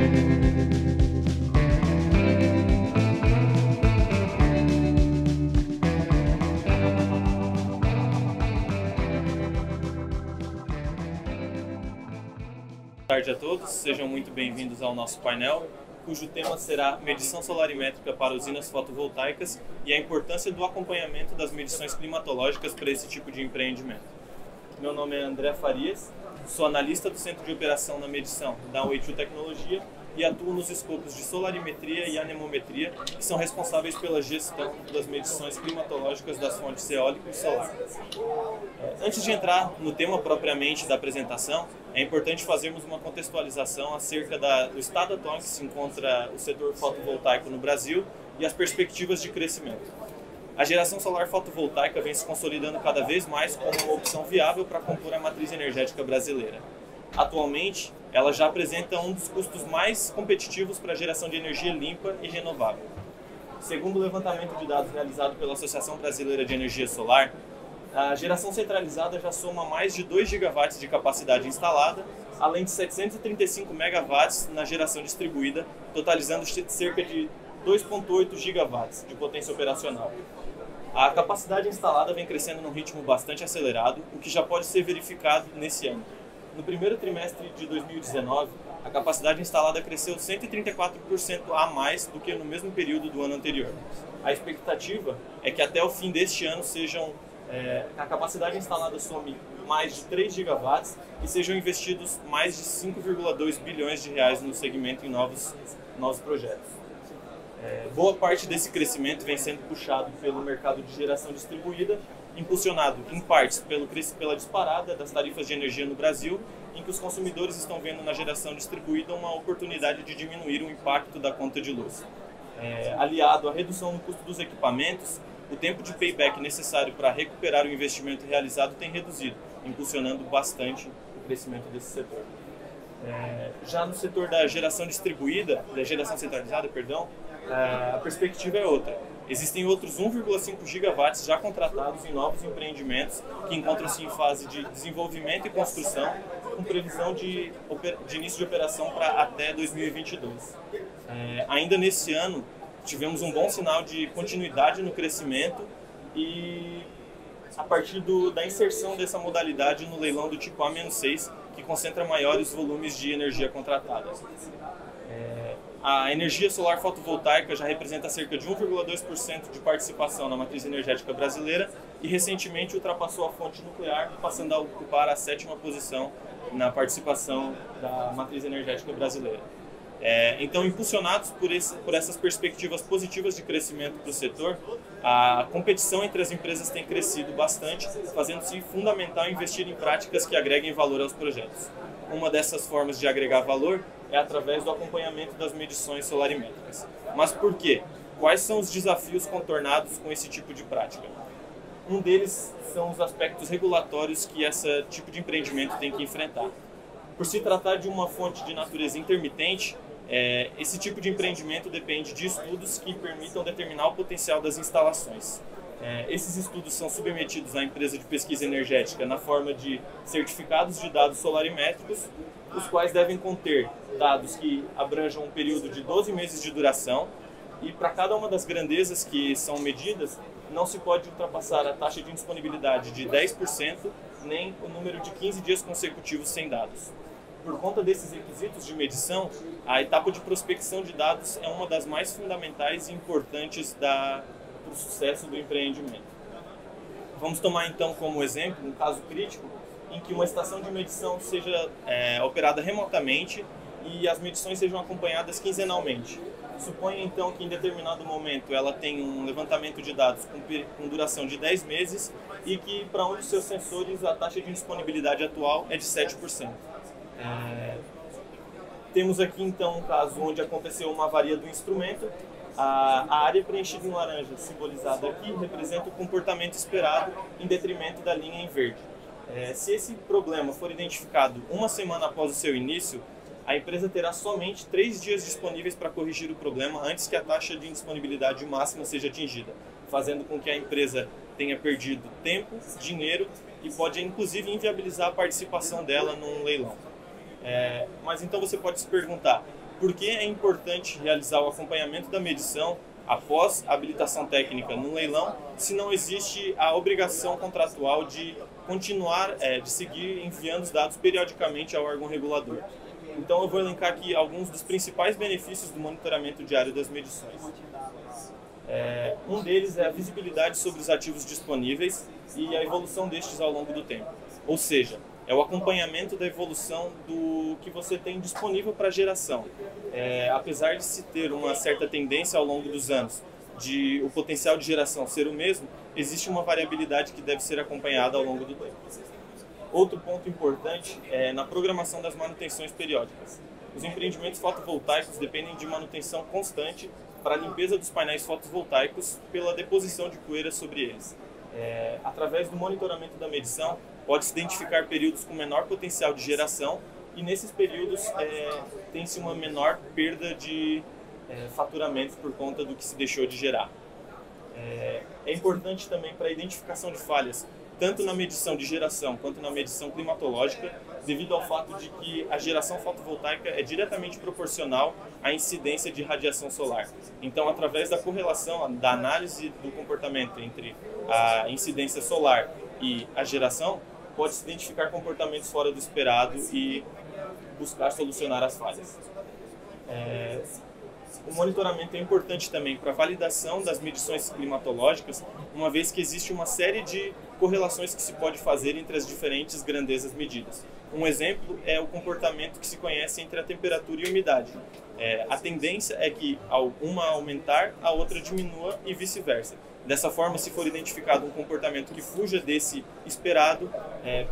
Boa tarde a todos, sejam muito bem-vindos ao nosso painel, cujo tema será medição solarimétrica para usinas fotovoltaicas e a importância do acompanhamento das medições climatológicas para esse tipo de empreendimento. Meu nome é André Farias, sou analista do Centro de Operação na Medição da Way2 Tecnologia e atuo nos escopos de solarimetria e anemometria, que são responsáveis pela gestão das medições climatológicas das fontes eólica e solar. Antes de entrar no tema propriamente da apresentação, é importante fazermos uma contextualização acerca do estado atual em que se encontra o setor fotovoltaico no Brasil e as perspectivas de crescimento. A geração solar fotovoltaica vem se consolidando cada vez mais como uma opção viável para compor a matriz energética brasileira. Atualmente, ela já apresenta um dos custos mais competitivos para a geração de energia limpa e renovável. Segundo o levantamento de dados realizado pela Associação Brasileira de Energia Solar, a geração centralizada já soma mais de 2 gigawatts de capacidade instalada, além de 735 megawatts na geração distribuída, totalizando cerca de 2,8 gigawatts de potência operacional. A capacidade instalada vem crescendo num ritmo bastante acelerado, o que já pode ser verificado nesse ano. No primeiro trimestre de 2019, a capacidade instalada cresceu 134% a mais do que no mesmo período do ano anterior. A expectativa é que até o fim deste ano a capacidade instalada some mais de 3 gigawatts e sejam investidos mais de 5,2 bilhões de reais no segmento em novos projetos. Boa parte desse crescimento vem sendo puxado pelo mercado de geração distribuída, impulsionado em partes pela disparada das tarifas de energia no Brasil, em que os consumidores estão vendo na geração distribuída uma oportunidade de diminuir o impacto da conta de luz. Aliado à redução no custo dos equipamentos, o tempo de payback necessário para recuperar o investimento realizado tem reduzido, impulsionando bastante o crescimento desse setor. Já no setor da geração distribuída, da geração centralizada, a perspectiva é outra. Existem outros 1,5 gigawatts já contratados em novos empreendimentos que encontram-se em fase de desenvolvimento e construção, com previsão de início de operação para até 2022. Ainda nesse ano, tivemos um bom sinal de continuidade no crescimento e a partir da inserção dessa modalidade no leilão do tipo A-6, que concentra maiores volumes de energia contratada. A energia solar fotovoltaica já representa cerca de 1,2% de participação na matriz energética brasileira e recentemente ultrapassou a fonte nuclear, passando a ocupar a 7ª posição na participação da matriz energética brasileira. Então, impulsionados por essas perspectivas positivas de crescimento do setor, a competição entre as empresas tem crescido bastante, fazendo-se fundamental investir em práticas que agreguem valor aos projetos. Uma dessas formas de agregar valor é através do acompanhamento das medições solarimétricas. Mas por quê? Quais são os desafios contornados com esse tipo de prática? Um deles são os aspectos regulatórios que esse tipo de empreendimento tem que enfrentar. Por se tratar de uma fonte de natureza intermitente, esse tipo de empreendimento depende de estudos que permitam determinar o potencial das instalações. Esses estudos são submetidos à empresa de pesquisa energética na forma de certificados de dados solarimétricos, os quais devem conter dados que abranjam um período de 12 meses de duração, e para cada uma das grandezas que são medidas, não se pode ultrapassar a taxa de indisponibilidade de 10%, nem o número de 15 dias consecutivos sem dados. Por conta desses requisitos de medição, a etapa de prospecção de dados é uma das mais fundamentais e importantes para o sucesso do empreendimento. Vamos tomar então como exemplo um caso crítico em que uma estação de medição seja operada remotamente e as medições sejam acompanhadas quinzenalmente. Suponha então que em determinado momento ela tem um levantamento de dados com duração de 10 meses e que para um dos seus sensores a taxa de indisponibilidade atual é de 7%. Temos aqui então um caso onde aconteceu uma avaria do instrumento. A área preenchida em laranja, simbolizada aqui, representa o comportamento esperado em detrimento da linha em verde. Se esse problema for identificado uma semana após o seu início, a empresa terá somente 3 dias disponíveis para corrigir o problema antes que a taxa de indisponibilidade máxima seja atingida, fazendo com que a empresa tenha perdido tempo, dinheiro e pode inclusive inviabilizar a participação dela num leilão. Mas então você pode se perguntar, Por que é importante realizar o acompanhamento da medição após a habilitação técnica no leilão, se não existe a obrigação contratual de continuar, de seguir enviando os dados periodicamente ao órgão regulador? Então eu vou elencar aqui alguns dos principais benefícios do monitoramento diário das medições. Um deles é a visibilidade sobre os ativos disponíveis e a evolução destes ao longo do tempo. Ou seja, é o acompanhamento da evolução do que você tem disponível para geração. Apesar de se ter uma certa tendência ao longo dos anos de o potencial de geração ser o mesmo, existe uma variabilidade que deve ser acompanhada ao longo do tempo. Outro ponto importante é na programação das manutenções periódicas. Os empreendimentos fotovoltaicos dependem de manutenção constante para a limpeza dos painéis fotovoltaicos pela deposição de poeira sobre eles. Através do monitoramento da medição, pode-se identificar períodos com menor potencial de geração e nesses períodos tem-se uma menor perda de faturamento por conta do que se deixou de gerar. É importante também para a identificação de falhas, tanto na medição de geração quanto na medição climatológica, devido ao fato de que a geração fotovoltaica é diretamente proporcional à incidência de radiação solar. Então, através da correlação, da análise do comportamento entre a incidência solar e a geração, pode-se identificar comportamentos fora do esperado e buscar solucionar as falhas. O monitoramento é importante também para a validação das medições climatológicas, uma vez que existe uma série de correlações que se pode fazer entre as diferentes grandezas medidas. Um exemplo é o comportamento que se conhece entre a temperatura e a umidade. A tendência é que uma aumentar, a outra diminua e vice-versa. Dessa forma, se for identificado um comportamento que fuja desse esperado,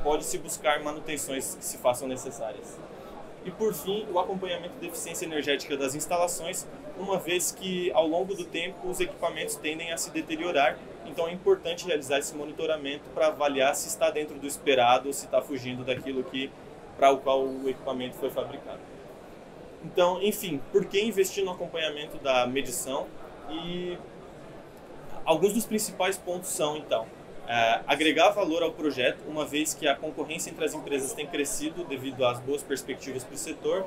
pode-se buscar manutenções que se façam necessárias. E por fim, o acompanhamento da eficiência energética das instalações, uma vez que ao longo do tempo os equipamentos tendem a se deteriorar, então é importante realizar esse monitoramento para avaliar se está dentro do esperado ou se está fugindo daquilo para o qual o equipamento foi fabricado. Então, enfim, por que investir no acompanhamento da medição? E alguns dos principais pontos são, então, agregar valor ao projeto, uma vez que a concorrência entre as empresas tem crescido devido às boas perspectivas para o setor,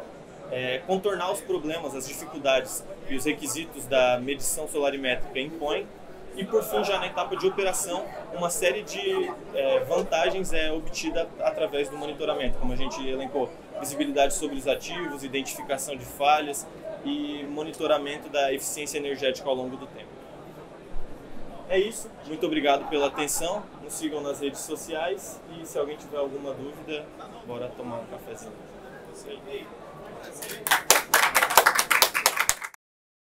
contornar os problemas, as dificuldades e os requisitos da medição solarimétrica impõem, e por fim, já na etapa de operação, uma série de vantagens é obtida através do monitoramento, como a gente elencou, visibilidade sobre os ativos, identificação de falhas e monitoramento da eficiência energética ao longo do tempo. É isso, muito obrigado pela atenção, nos sigam nas redes sociais e se alguém tiver alguma dúvida, bora tomar um cafezinho. Isso aí.